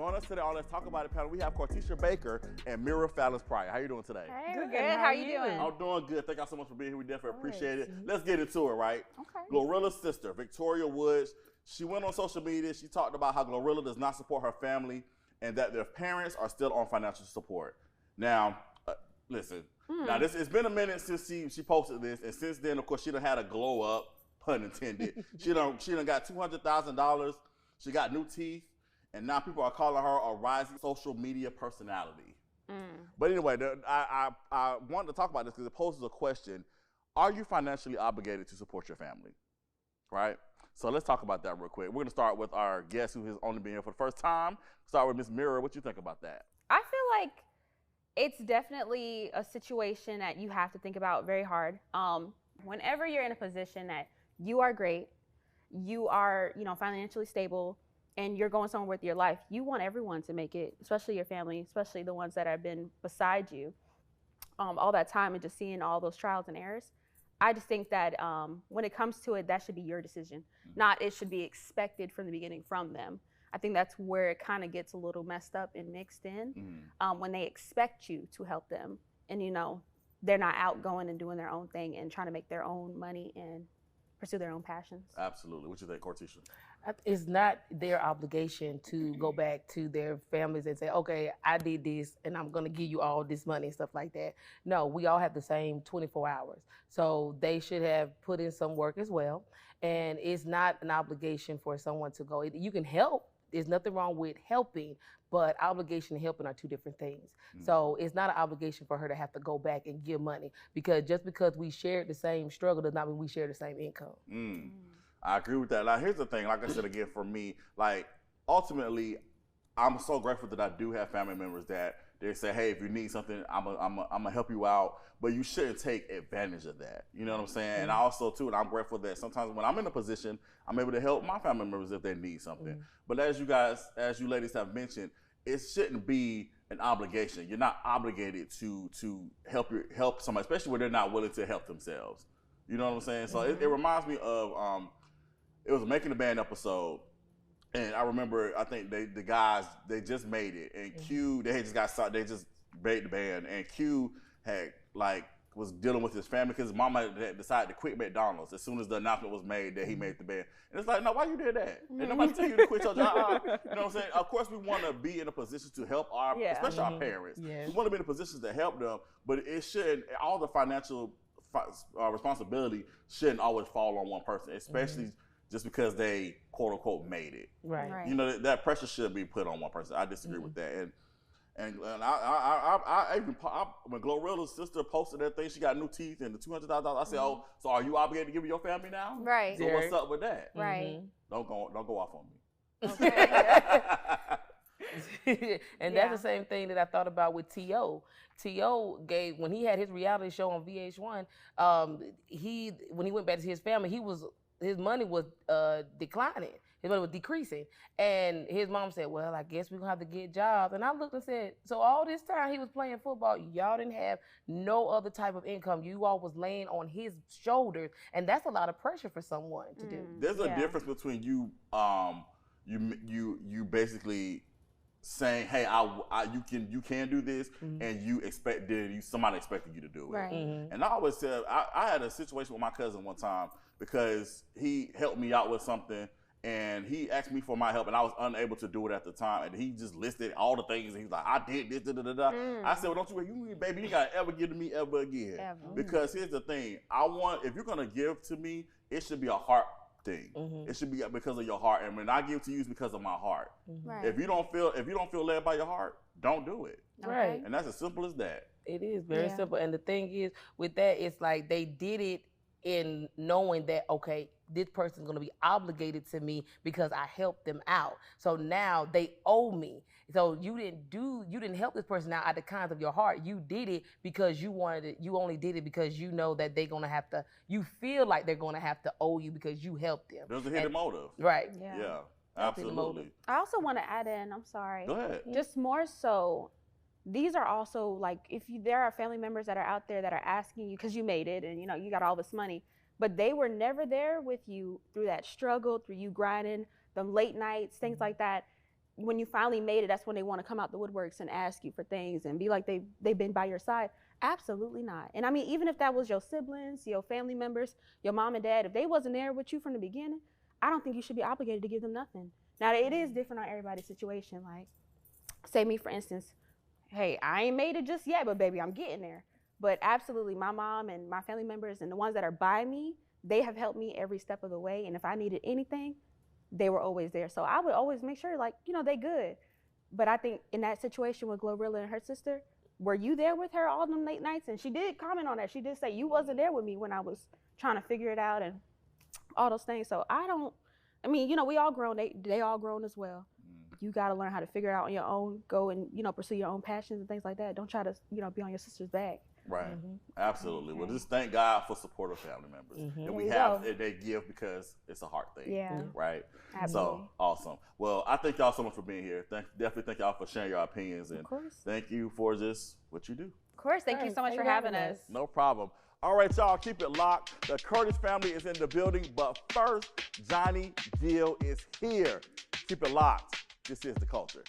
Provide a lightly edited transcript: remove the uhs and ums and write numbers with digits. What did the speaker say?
Join us today on Let's Talk About It panel. We have Kulture Baker and Merra Fallins-Pryor. How you doing today? Hey, we're good. How you doing? I'm doing good. Thank y'all so much for being here. We definitely appreciate it. Let's get into it, right? Okay. Glorilla's sister, Victoria Woods, she went on social media. She talked about how Glorilla does not support her family and that their parents are still on financial support. Now, listen. Now, it's been a minute since she posted this, and since then, of course, she done had a glow up, pun intended. she done got $200,000. She got new teeth, and now people are calling her a rising social media personality. But anyway, I wanted to talk about this because it poses a question. Are you financially obligated to support your family? Right? So let's talk about that real quick. We're going to start with our guest who has only been here for the first time. Start with Ms. Merra. What you think about that? I feel like it's definitely a situation that you have to think about very hard. Whenever you're in a position that you are great, you are, financially stable, and you're going somewhere with your life, you want everyone to make it, especially your family, especially the ones that have been beside you all that time and just seeing all those trials and errors. I just think that when it comes to it, that should be your decision, not it should be expected from the beginning from them. I think that's where it kind of gets a little messed up and mixed in when they expect you to help them and, they're not out going and doing their own thing and trying to make their own money and pursue their own passions. Absolutely. What you think, Kulture? It's not their obligation to go back to their families and say, okay, I did this and I'm going to give you all this money and stuff like that. No, we all have the same 24 hours. So they should have put in some work as well. And it's not an obligation for someone to go. You can help. There's nothing wrong with helping, but obligation and helping are two different things. So it's not an obligation for her to have to go back and give money because just because we shared the same struggle does not mean we share the same income. I agree with that. Now, here's the thing. Like I said again, for me, ultimately, I'm so grateful that I do have family members that they say, hey, if you need something, I'm gonna help you out. But you shouldn't take advantage of that. You know what I'm saying? And I also, too, and I'm grateful that sometimes when I'm in a position, I'm able to help my family members if they need something. But as you ladies have mentioned, it shouldn't be an obligation. You're not obligated to help somebody, especially when they're not willing to help themselves. You know what I'm saying? So it reminds me of, it was a Making the Band episode. And I remember, I think the guys, they just made it. And Q, they just made the band. And Q had, was dealing with his family because his mama had decided to quit McDonald's as soon as the announcement was made that he made the band. And it's like, no, why you did that? And nobody tell you to quit your job. You know what I'm saying? Of course, we want to be in a position to help especially our parents. We want to be in a position to help them, but it shouldn't, all the financial responsibility shouldn't always fall on one person, especially just because they quote unquote made it. Right. That pressure should be put on one person. I disagree with that. And I even when Glorilla's sister posted that thing, she got new teeth and the $200,000. I said, oh, so are you obligated to give me your family now? Right. So what's up with that? Right. Don't go off on me. Okay. And that's the same thing that I thought about with T.O. T.O. gave, when he had his reality show on VH1, when he went back to his family, his money was declining. His money was decreasing. And his mom said, well, I guess we're going to have to get jobs. And I looked and said, so all this time he was playing football, y'all didn't have no other type of income. You all was laying on his shoulders. And that's a lot of pressure for someone to do. There's a difference between you basically saying, hey, you can do this, and somebody expected you to do it. Right. And I always said, I had a situation with my cousin one time because he helped me out with something, and he asked me for my help, and I was unable to do it at the time. And he just listed all the things, and he's like, I did this, da-da-da-da. I said, well, don't you, baby, you got to ever give to me ever again. Because here's the thing. If you're going to give to me, it should be a heart thing. It should be because of your heart. And when I give to you, it's because of my heart. Right. If you don't feel led by your heart, don't do it. Right. And that's as simple as that. It is very simple. And the thing is, with that, it's like they did it in knowing that, okay, this person's going to be obligated to me because I helped them out. So now they owe me. So you didn't help this person out out of the kindness of your heart. You did it because you wanted it. You only did it because you know that they're going to have to, you feel like they're going to have to owe you because you helped them. There's a hidden motive. Right. Yeah, absolutely. I also want to add in, I'm sorry. Go ahead. Just more so, these are also there are family members that are out there that are asking you because you made it and you got all this money, but they were never there with you through that struggle, through you grinding, the late nights, things like that. when you finally made it, that's when they want to come out the woodworks and ask you for things and be like they've been by your side. Absolutely not. And I mean, even if that was your siblings, your family members, your mom and dad, if they wasn't there with you from the beginning, I don't think you should be obligated to give them nothing. Now, it is different on everybody's situation. Like, say me, for instance, hey, I ain't made it just yet, but baby, I'm getting there. But absolutely, my mom and my family members and the ones that are by me, they have helped me every step of the way. And if I needed anything, they were always there. So I would always make sure, like, you know, they good. But I think in that situation with Glorilla and her sister, were you there with her all them late nights? And she did comment on that. She did say, you wasn't there with me when I was trying to figure it out and all those things. So I mean, you know, we all grown, they all grown as well. You got to learn how to figure it out on your own, go and, you know, pursue your own passions and things like that. Don't try to, you know, be on your sister's back. Right. Absolutely. Well, just thank God for supportive family members. And we they give because it's a heart thing. Yeah. Right. Absolutely. So awesome. Well, I thank y'all so much for being here. Definitely thank y'all for sharing your opinions. And of course. Thank you for just what you do. Of course. Thank you so much for having us. No problem. All right, y'all, keep it locked. The Curtis family is in the building, but first, Johnny Gill is here. Keep it locked. This is The Culture.